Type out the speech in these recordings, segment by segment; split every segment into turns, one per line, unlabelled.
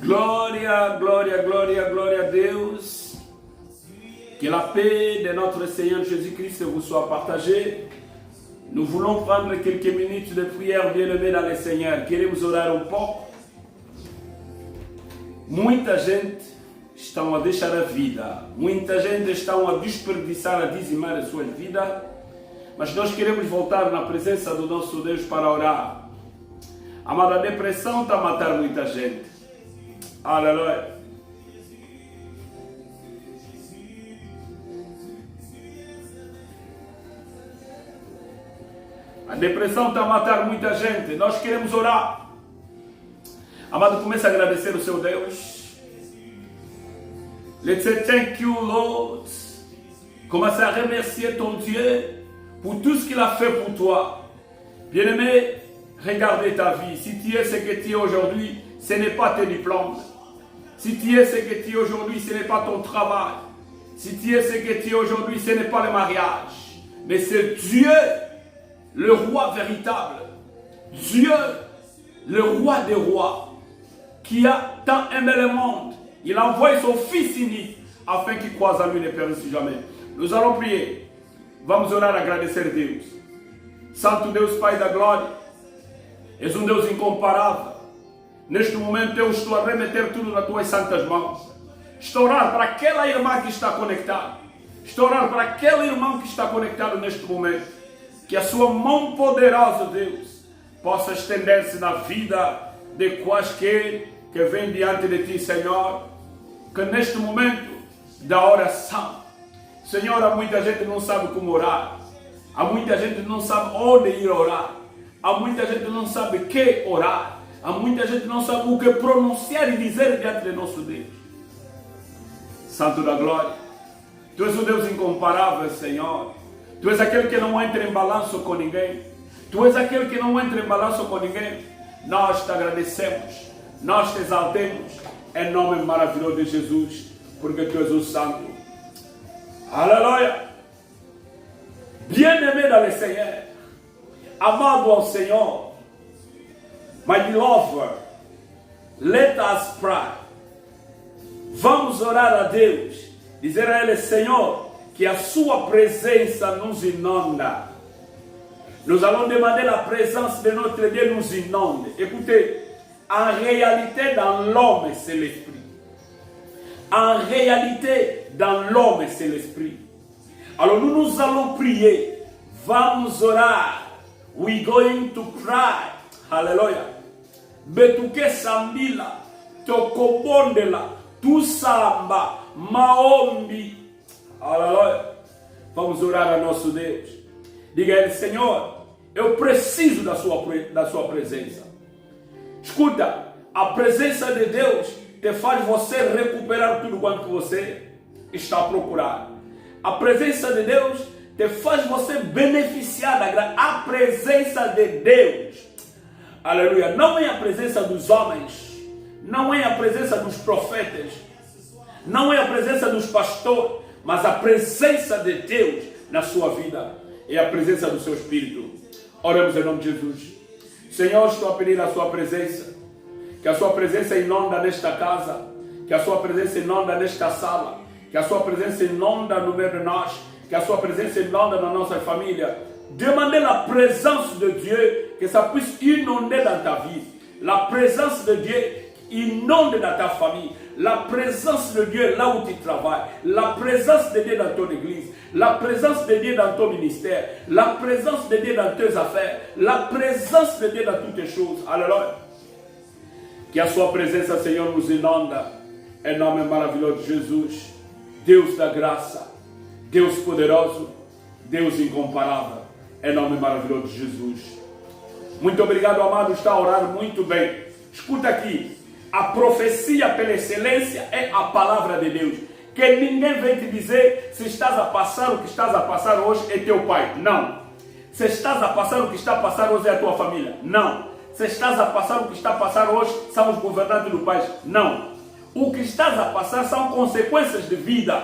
Glória, glória, glória, glória a Deus. Que la paix de notre Seigneur Jésus-Christ vous soit partagée. Nous voulons prendre quelques minutes de prière, bien-aimés dans le Seigneur. Queremos orar um pouco. Muita gente estão a deixar a vida. Muita gente estão a desperdiçar, a dizimar a sua vida. Mas nós queremos voltar na presença do nosso Deus para orar. Amada, a depressão está a matar muita gente. Aleluia. A depressão está a matar muita gente. Nós queremos orar. Amado, comece a agradecer o seu Deus. Let's say thank you, Lord. Commence à remercier ton Dieu pour tout ce qu'il a fait pour toi. Bien-aimé, regardez ta vie. Si tu es ce que tu es aujourd'hui, ce n'est pas tes diplômes. Si tu es ce que tu es aujourd'hui, ce n'est pas ton travail. Si tu es ce que tu es aujourd'hui, ce n'est pas le mariage. Mais c'est Dieu, le roi véritable. Dieu, le roi des rois, qui a tant aimé le monde. Il a envoyé son Fils unique afin qu'il croise en lui ne périsse jamais. Nous allons prier. Vamos orar, agradecer a Deus. Santo Deus, Pai da glória. És um Deus incomparável. Neste momento eu estou a remeter tudo nas tuas santas mãos. Estou a orar para aquela irmã que está conectada. Estou a orar para aquele irmão que está conectado neste momento. Que a sua mão poderosa, Deus, possa estender-se na vida de quaisquer que vem diante de ti, Senhor. Que neste momento da oração, Senhor, há muita gente que não sabe como orar. Há muita gente que não sabe onde ir orar. Há muita gente que não sabe o que orar. Há muita gente que não sabe o que pronunciar e dizer diante de nosso Deus. Santo da glória, Tu és um Deus incomparável, Senhor. Tu és aquele que não entra em balanço com ninguém. Tu és aquele que não entra em balanço com ninguém. Nós te agradecemos. Nós te exaltemos. Em nome maravilhoso de Jesus. Porque Tu és o Santo. Aleluia. Bien-aimé dans le Seigneur. Amado ao Senhor. My beloved, let us pray. Vamos orar a Deus. Dizer a Ele, Senhor, que a sua presença nos inonda. Nous allons demander la présence de notre Dieu nous inonde. Écoutez, en réalité dans l'homme c'est l'esprit. En réalité dans l'homme c'est l'esprit. Alors nous allons prier. Vamos orar. We going to pray. Hallelujah. Betuke sambila, tokobondela, tusamba, maombi. Aleluia. Vamos orar a nosso Deus. Diga a Ele, Senhor, eu preciso da sua presença. Escuta, a presença de Deus te faz você recuperar tudo quanto você está a procurar. A presença de Deus te faz você beneficiar da graça. A presença de Deus. Aleluia. Não é a presença dos homens. Não é a presença dos profetas. Não é a presença dos pastores. Mas a presença de Deus na sua vida. É a presença do seu Espírito. Oramos em nome de Jesus. Senhor, estou a pedir a sua presença. Que a sua presença inonda nesta casa. Que a sua presença inonda nesta sala. Que a sua presença inonda no meio de nós. Que a sua presença inonda na nossa família. Demandez la présence de Dieu, que ça puisse inonder dans ta vie. La présence de Dieu inonde dans ta famille. La présence de Dieu là où tu travailles. La présence de Dieu dans ton église. La présence de Dieu dans ton ministère. La présence de Dieu dans tes affaires. La présence de Dieu dans toutes les choses. Alléluia. Que a sua presença, Senhor, nos inonda. Em nome maravilhoso de Jesus. Deus da graça. Deus poderoso. Deus incomparável. Em nome maravilhoso de Jesus. Muito obrigado, amado. Está a orar muito bem. Escuta aqui. A profecia pela excelência é a palavra de Deus. Que ninguém vem te dizer se estás a passar o que estás a passar hoje é teu pai. Não. Se estás a passar o que está a passar hoje é a tua família. Não. Se estás a passar o que está a passar hoje são os governantes do país. Não. O que estás a passar são consequências de vida.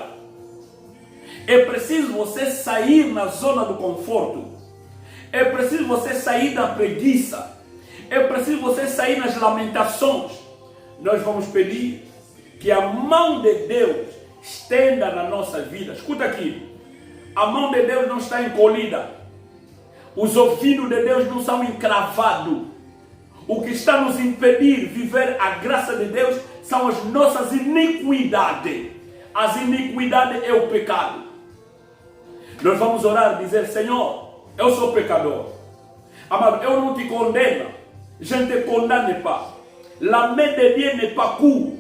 É preciso você sair na zona do conforto. É preciso você sair da preguiça. É preciso você sair nas lamentações. nós vamos pedir que a mão de Deus estenda na nossa vida. Escuta aqui, a mão de Deus não está encolhida, os ouvidos de Deus não são encravados. O que está nos impedir de viver a graça de Deus são as nossas iniquidades. As iniquidades é o pecado. Nós vamos orar e dizer: Senhor, eu sou pecador. Amado, eu não te condeno. Je ne te condamne pas. La main de Dieu n'est pas courte.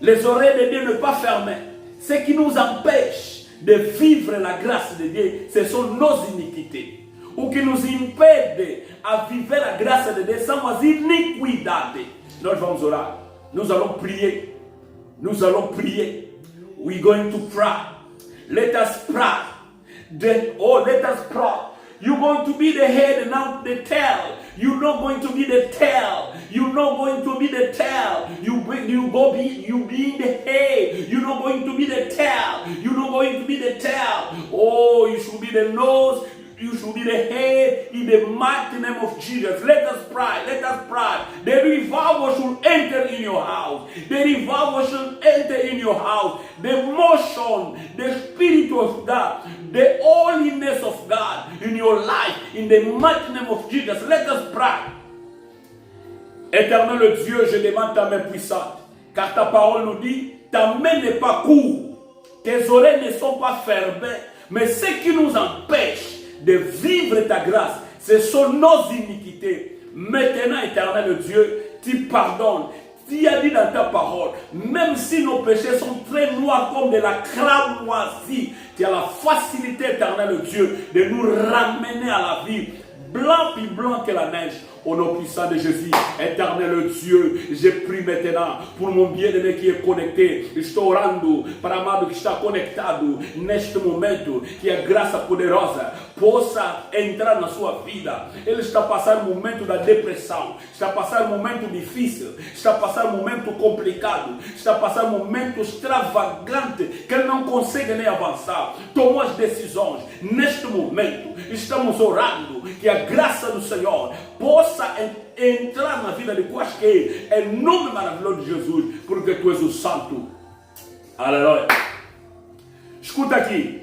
Les oreilles de Dieu ne sont pas fermées. Ce qui nous empêche de vivre la grâce de Dieu, ce sont nos iniquités. O que nos impede a viver a graça de Deus são as iniquidades. Nós vamos orar. Nous allons prier. Nous allons prier. We're going to pray. Let us pray. Let us pray. You're going to be the head and not the tail. You're not going to be the tail. You're not going to be the tail. You being the head. You're not going to be the tail. You're not going to be the tail. Oh, you should be the nose. You should be the head in the mighty name of Jesus. Let us pray. Let us pray. The revival should enter in your house. The revival should enter in your house. The motion, the Spirit of God, the holiness of God in your life. In the mighty name of Jesus. Let us pray. Éternel Dieu, je demande ta main puissante. Car ta parole nous dit, ta main n'est pas courte. Tes oreilles ne sont pas fermées. Mais ce qui nous empêche de vivre ta grâce, ce sont nos iniquités. Maintenant, éternel Dieu, tu pardonnes. Tu as dit dans ta parole, même si nos péchés sont très noirs comme de la cramoisie, tu as la facilité, éternel Dieu, de nous ramener à la vie, blanc plus blanc que la neige. Au nom puissant de Jésus, éternel Dieu, je prie maintenant por mon bien-aimé que é conecté. Estou orando para amado que está conectado neste momento, que a graça poderosa possa entrar na sua vida. Ele está passando um momento da depressão, está passando um momento difícil, está passando um momento complicado, está passando um momento extravagante, que ele não consegue nem avançar. Tomou as decisões. Neste momento, estamos orando que a graça do Senhor possa entrar na vida de qualquer, em nome maravilhoso de Jesus, porque tu és o Santo. Aleluia. Escuta aqui.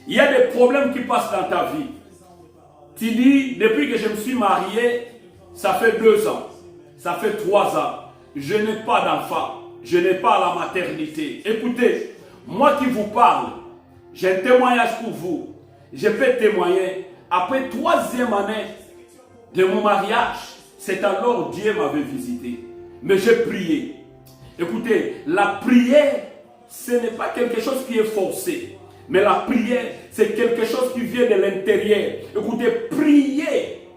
Il y a des problèmes qui passent dans ta vie. Tu dis, depuis que je me suis marié, ça fait 2 ans, ça fait 3 ans, je n'ai pas d'enfant, je n'ai pas la maternité. Écoutez, moi qui vous parle, j'ai un témoignage pour vous. Je peux témoigner. Après 3e année de mon mariage, c'est alors Dieu m'avait visité. Mais j'ai prié. Écoutez, la prière, ce n'est pas quelque chose qui est forcé. Mais la prière, c'est quelque chose qui vient de l'intérieur. Écoutez, prier.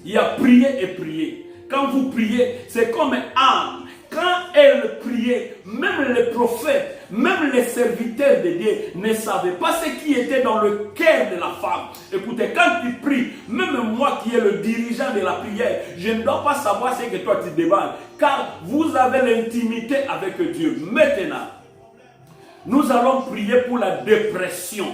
Il y a prier et prier. Quand vous priez, c'est comme Anne. Quand elle priait, même les prophètes, même les serviteurs de Dieu ne savaient pas ce qui était dans le cœur de la femme. Écoutez, quand tu pries, même moi qui est le dirigeant de la prière, je ne dois pas savoir ce que toi tu demandes. Car vous avez l'intimité avec Dieu. Maintenant, nous allons prier pour la dépression.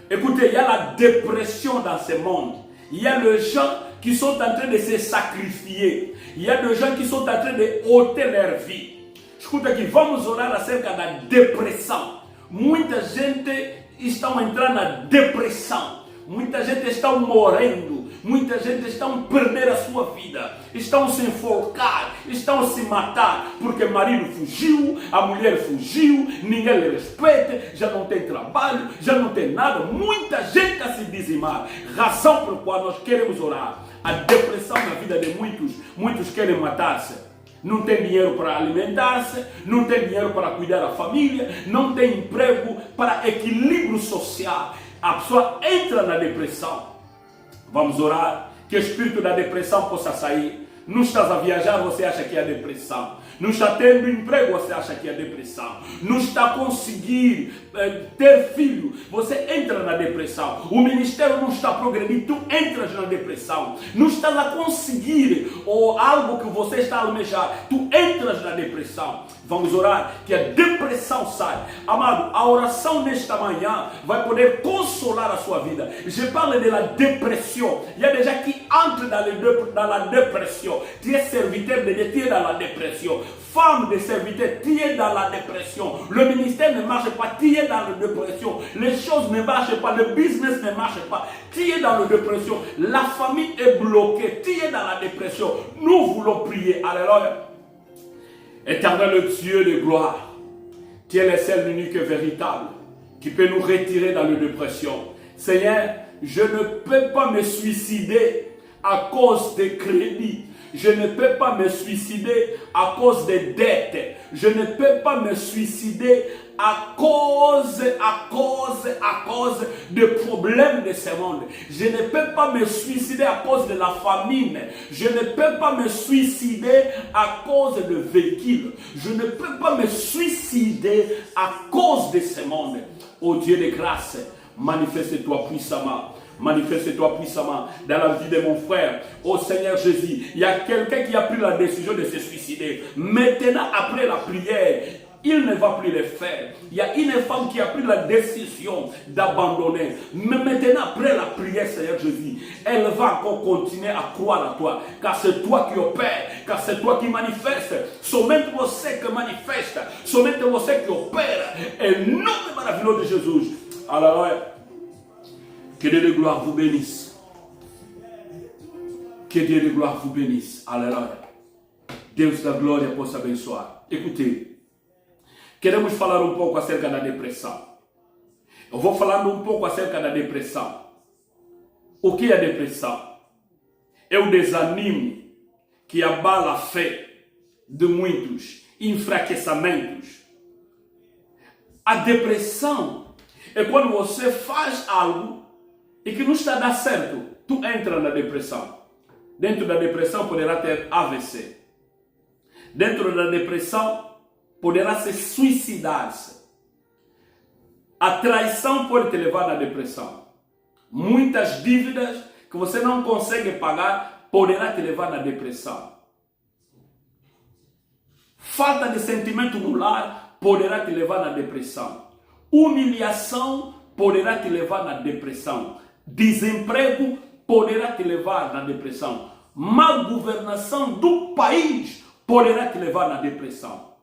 Écoutez, il y a la dépression dans ce monde. Il y a les gens qui sont en train de se sacrifier. Il y a des gens qui sont en train de ôter leur vie. Escuta aqui, vamos orar acerca da depressão. Muita gente está entrando na depressão. Muita gente está morrendo. Muita gente está a perder a sua vida. Estão se enforcar. Estão a se matar. Porque o marido fugiu, a mulher fugiu, ninguém lhe respeita, já não tem trabalho, já não tem nada. Muita gente a se dizimar. Razão pela qual nós queremos orar. A depressão na vida de muitos. Muitos querem matar-se. Não tem dinheiro para alimentar-se, não tem dinheiro para cuidar da família, não tem emprego para equilíbrio social. A pessoa entra na depressão. Vamos orar que o espírito da depressão possa sair. Não estás a viajar, você acha que é a depressão. Não está tendo emprego, você acha que é a depressão. Não está a conseguir ter filho, você entra na depressão. O ministério não está a progredir, tu entras na depressão. Não estás a conseguir algo que você está a almejar, tu entras na depressão. Vamos orar que a depressão sai. Amado, a oração nesta manhã vai poder consolar a sua vida. Je parle de la dépression. Il y a des gens qui entrent dans la dépression. dépression. Tu es serviteur de Dieu, tu es dans la dépression. Femme de serviteur, tu es dans la dépression. Le ministère ne marche pas, tu es dans la dépression. Les choses ne marchent pas, le business ne marche pas, tu es dans la dépression. La famille est bloquée, tu es dans la dépression. Nous voulons prier. Alléluia. Éternel Dieu de gloire, tu es le seul, unique et véritable qui peut nous retirer dans la dépression. Seigneur, je ne peux pas me suicider à cause des crédits. Je ne peux pas me suicider à cause des dettes. Je ne peux pas me suicider à cause de problèmes de ce monde. Je ne peux pas me suicider à cause de la famine. Je ne peux pas me suicider à cause de véhicules. Je ne peux pas me suicider à cause de ce monde. Oh Dieu de grâce, manifeste-toi puissamment. Manifeste-toi puissamment dans la vie de mon frère. Oh Seigneur Jésus, il y a quelqu'un qui a pris la décision de se suicider. Maintenant, après la prière, il ne va plus le faire. Il y a une femme qui a pris la décision d'abandonner. Mais maintenant, après la prière, Seigneur Jésus, elle va encore continuer à croire à toi. Car c'est toi qui opères, car c'est toi qui manifestes. Somente você que manifeste, somente você que opère. Et non de maravilhoso de Jésus. Alléluia. Que Dieu de gloire vous bénisse. Que Dieu de gloire vous bénisse. Alléluia. Deus da glória possa abençoar. Écoutez, queremos falar pouco acerca da depressão. Eu vou falando pouco acerca da depressão. O que é a depressão? É o desânimo que abala a fé de muitos, enfraquecimentos. A depressão é quando você faz algo e que não está a dar certo, tu entra na depressão. Dentro da depressão poderá ter AVC. Dentro da depressão poderá se suicidar-se. A traição pode te levar na depressão. Muitas dívidas que você não consegue pagar poderá te levar na depressão. Falta de sentimento no lar poderá te levar na depressão. Humilhação poderá te levar na depressão. Desemprego poderá te levar na depressão. Má governação do país poderá te levar na depressão.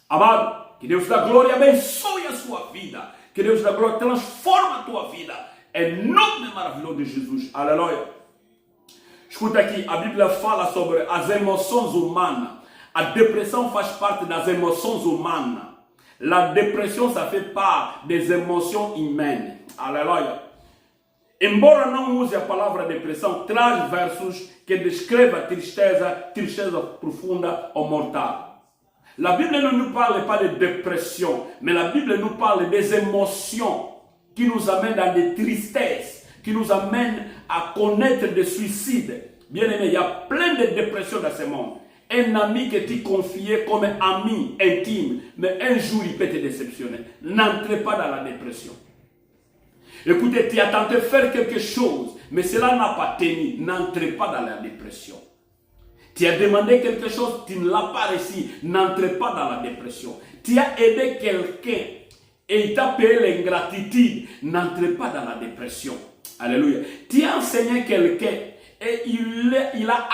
Amado, que Deus da glória abençoe a sua vida. Que Deus da glória transforme a tua vida. Em nome maravilhoso de Jesus. Aleluia. Escuta aqui, a Bíblia fala sobre as emoções humanas. A depressão faz parte das emoções humanas. La dépression, ça fait part des émotions humaines. Aleluia. Embora não use a palavra depressão, traz versos que descrevem a tristeza profunda ou mortal. La Bible ne nous parle pas de dépression, mais la Bible nous parle des émotions qui nous amènent à des tristesses, qui nous amènent à connaître des suicides. Bien aimé, il y a plein de dépressions dans ce monde. Un ami que tu confiais comme un ami intime, mais un jour il peut te déceptionner. N'entrez pas dans la dépression. Écoutez, tu as tenté de faire quelque chose, mais cela n'a pas tenu. N'entrez pas dans la dépression. Tu as demandé quelque chose, tu ne l'as pas réussi. N'entrez pas dans la dépression. Tu as aidé quelqu'un et il t'a payé l'ingratitude. N'entrez pas dans la dépression. Alléluia. Tu as enseigné quelqu'un et il a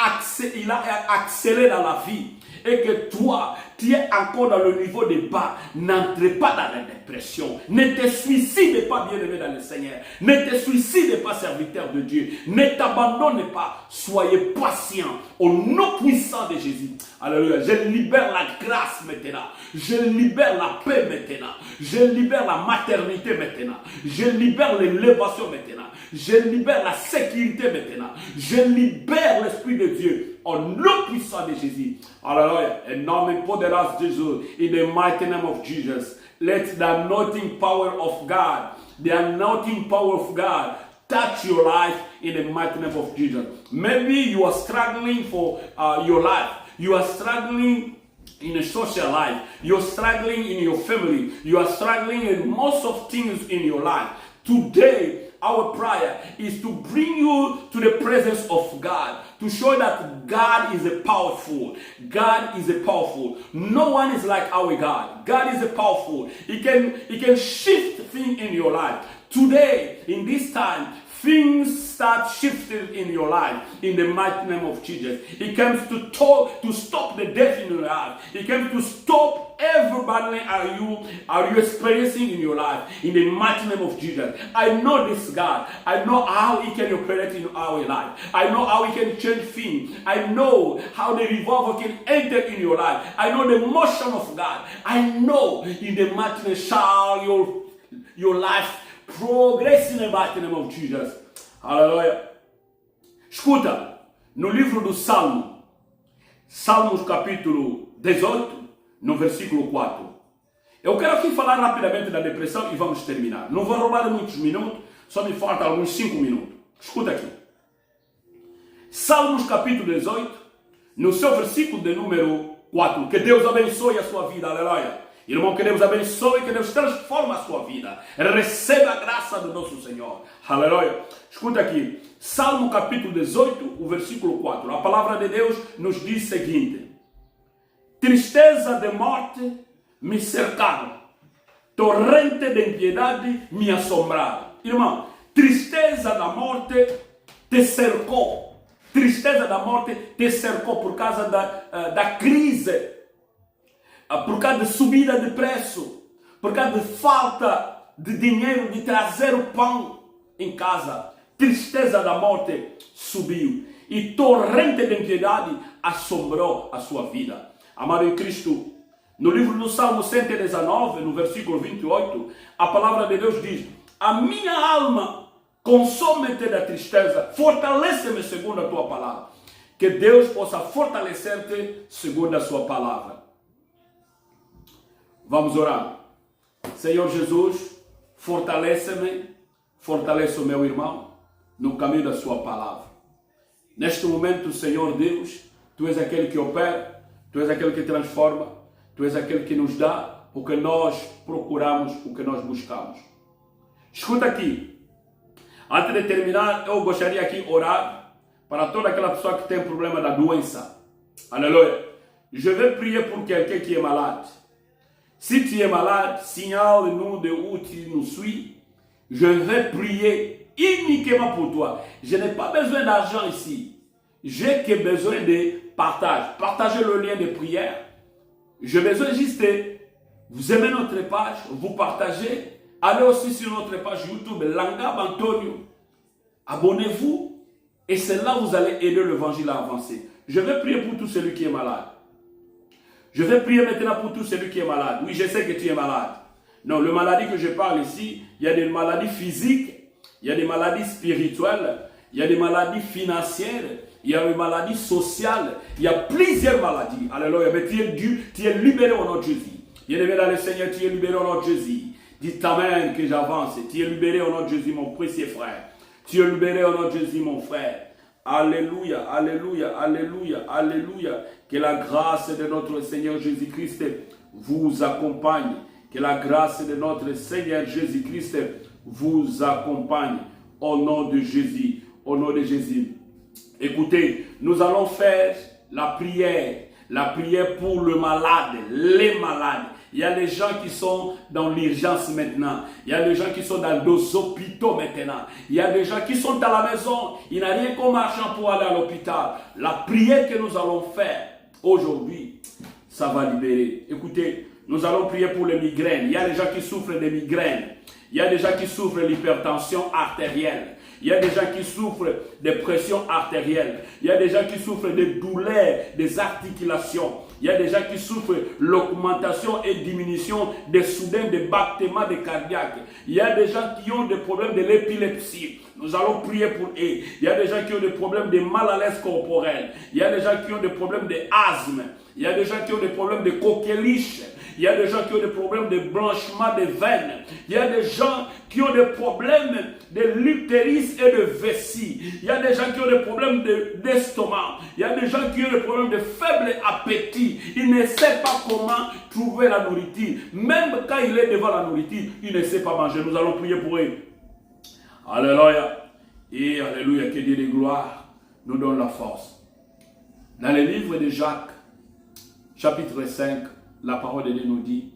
accéléré dans la vie. Et que toi, tu es encore dans le niveau de bas. N'entrez pas dans la dépression. Ne te suicide pas, bien-aimé dans le Seigneur. Ne te suicide pas, serviteur de Dieu. Ne t'abandonne pas. Soyez patient au nom puissant de Jésus. Alléluia. Je libère la grâce maintenant. Je libère la paix maintenant. Je libère la maternité maintenant. Je libère l'élévation maintenant. Je libère la sécurité maintenant. Je libère l'Esprit de Dieu. Au nom puissant de Jésus. Hallelujah. In nome poderoso de Jesus. In the mighty name of Jesus. Let the anointing power of God, the anointing power of God, touch your life in the mighty name of Jesus. Maybe you are struggling for your life. You are struggling in a social life. You're struggling in your family. You are struggling in most of things in your life. Today, our prayer is to bring you to the presence of God, to show that God is a powerful. God is a powerful. No one is like our God. God is a powerful. He can shift things in your life. Today, in this time, things start shifting in your life in the mighty name of Jesus. It comes to stop the death in your life. It comes to stop every battling are you experiencing in your life in the mighty name of Jesus. I know this God. I know how He can operate in our life. I know how He can change things. I know how the revival can enter in your life. I know the motion of God. I know in the mighty name shall your life progress in the mighty name of Jesus. Aleluia. Escuta, no livro do Salmo, Salmos capítulo 18, no versículo 4. Eu quero aqui falar rapidamente da depressão e vamos terminar. Não vou roubar muitos minutos, só me falta alguns 5 minutos. Escuta aqui. Salmos capítulo 18, no seu versículo de número 4. Que Deus abençoe a sua vida, aleluia. Irmão, que Deus abençoe, que Deus transforme a sua vida. Receba a graça do nosso Senhor. Aleluia. Escuta aqui. Salmo capítulo 18, o versículo 4. A palavra de Deus nos diz o seguinte. Tristeza de morte me cercaram. Torrente de impiedade me assombraram. Irmão, tristeza da morte te cercou. Tristeza da morte te cercou por causa da crise. Por causa de subida de preço, por causa de falta de dinheiro, de trazer o pão em casa, tristeza da morte subiu e torrente de impiedade assombrou a sua vida. Amado em Cristo, no livro do Salmo 119, no versículo 28, a palavra de Deus diz: a minha alma consome-te da tristeza, fortalece-me segundo a tua palavra. Que Deus possa fortalecer-te segundo a sua palavra. Vamos orar. Senhor Jesus, fortalece-me, fortalece o meu irmão no caminho da sua palavra. Neste momento, Senhor Deus, Tu és aquele que opera, Tu és aquele que transforma, Tu és aquele que nos dá o que nós procuramos, o que nós buscamos. Escuta aqui. Antes de terminar, eu gostaria aqui de orar para toda aquela pessoa que tem problema da doença. Aleluia. Je vais prier pour quelqu'un qui est malade. Si tu es malade, signale le nom de où tu nous suis. Je vais prier uniquement pour toi. Je n'ai pas besoin d'argent ici. J'ai que besoin de partage. Partagez le lien de prière. J'ai besoin juste de vous aimez notre page, vous partagez. Allez aussi sur notre page YouTube, Langab Antonio. Abonnez-vous et c'est là que vous allez aider l'évangile à avancer. Je vais prier pour tout celui qui est malade. Je vais prier maintenant pour tout celui qui est malade. Oui, je sais que tu es malade. Non, le maladie que je parle ici, il y a des maladies physiques, il y a des maladies spirituelles, il y a des maladies financières, il y a des maladies sociales, il y a plusieurs maladies. Alléluia. Mais tu es libéré au nom de Jésus. Bien-aimé dans le Seigneur, tu es libéré au nom de Jésus. Dites Amen que j'avance. Tu es libéré au nom de Jésus, mon précieux frère. Tu es libéré au nom de Jésus, mon frère. Alléluia, alléluia, alléluia, alléluia. Que la grâce de notre Seigneur Jésus-Christ vous accompagne. Que la grâce de notre Seigneur Jésus-Christ vous accompagne. Au nom de Jésus. Au nom de Jésus. Écoutez, nous allons faire la prière pour le malade, les malades. Il y a des gens qui sont dans l'urgence maintenant. Il y a des gens qui sont dans des hôpitaux maintenant. Il y a des gens qui sont à la maison. Il n'y a rien comme argent pour aller à l'hôpital. La prière que nous allons faire aujourd'hui, ça va libérer. Écoutez, nous allons prier pour les migraines. Il y a des gens qui souffrent de migraines. Il y a des gens qui souffrent de l'hypertension artérielle. Il y a des gens qui souffrent de pression artérielle. Il y a des gens qui souffrent de douleurs des articulations. Il y a des gens qui souffrent de l'augmentation et diminution des soudains des battements de cardiaques. Il y a des gens qui ont des problèmes de l'épilepsie. Nous allons prier pour eux. Il y a des gens qui ont des problèmes de mal à l'aise corporelle. Il y a des gens qui ont des problèmes d'asthme. Il y a des gens qui ont des problèmes de coqueliche. Il y a des gens qui ont des problèmes de blanchiment des veines. Il y a des gens qui ont des problèmes de l'utérus et de vessie. Il y a des gens qui ont des problèmes d'estomac. Il y a des gens qui ont des problèmes de faible appétit. Il ne sait pas comment trouver la nourriture. Même quand il est devant la nourriture, il ne sait pas manger. Nous allons prier pour eux. Alléluia. Et alléluia, que Dieu de gloire nous donne la force. Dans le livre de Jacques, chapitre 5, la parole de Dieu nous dit: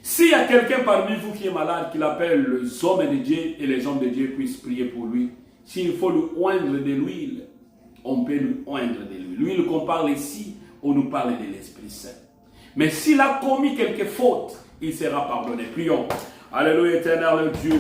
S'il y a quelqu'un parmi vous qui est malade, qu'il appelle les hommes de Dieu et les hommes de Dieu puissent prier pour lui. S'il faut lui oindre de l'huile, on peut lui oindre de l'huile. L'huile qu'on parle ici, on nous parle de l'Esprit Saint. Mais s'il a commis quelques fautes, il sera pardonné. Prions. Alléluia, éternel Dieu.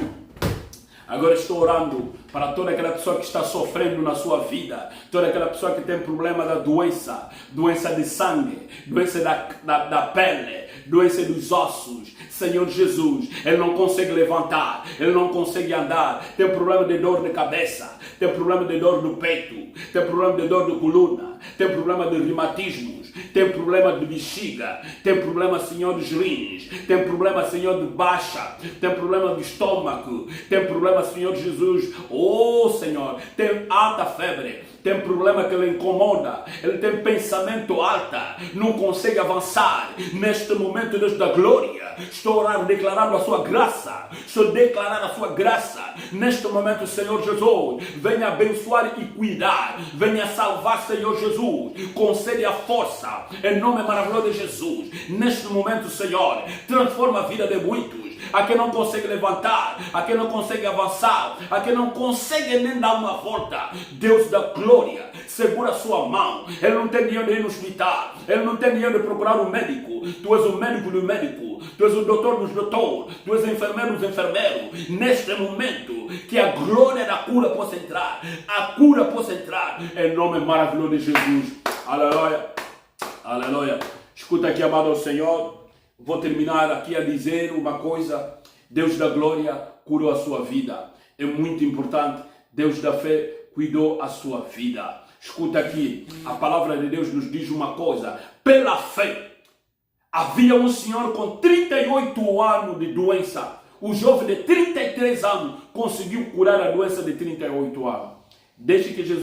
Agora estou orando para toda aquela pessoa que está sofrendo na sua vida, toda aquela pessoa que tem problema da doença, doença de sangue, doença da pele, doença dos ossos. Senhor Jesus, ele não consegue levantar, ele não consegue andar, tem problema de dor de cabeça, tem problema de dor no peito, tem problema de dor de coluna, tem problema de reumatismos, tem problema de bexiga, tem problema, Senhor, dos rins, tem problema, Senhor, de baixa, tem problema de estômago, tem problema, Senhor Jesus, oh Senhor, tem alta febre, tem problema que ele incomoda, ele tem pensamento alta, não consegue avançar. Neste momento, Deus da glória, estou orando, declarando a sua graça, estou declarando a sua graça. Neste momento, Senhor Jesus, venha abençoar e cuidar, venha salvar, Senhor Jesus, concede a força, em nome maravilhoso de Jesus. Neste momento, Senhor, transforma a vida de muitos, a quem não consegue levantar, a quem não consegue avançar, a quem não consegue nem dar uma volta. Deus da glória, segura a sua mão. Ele não tem dinheiro de ir no hospital, ele não tem dinheiro de procurar um médico. Tu és o médico do médico, tu és o doutor dos doutores, tu és o enfermeiro dos enfermeiros. Neste momento, que a glória da cura possa entrar, a cura possa entrar, em nome maravilhoso de Jesus. Aleluia, aleluia. Escuta aqui, amado Senhor. Vou terminar aqui a dizer uma coisa. Deus da glória curou a sua vida. É muito importante. Deus da fé cuidou a sua vida. Escuta aqui. A palavra de Deus nos diz uma coisa. Pela fé, havia um senhor com 38 anos de doença. O jovem de 33 anos conseguiu curar a doença de 38 anos. Desde que Jesus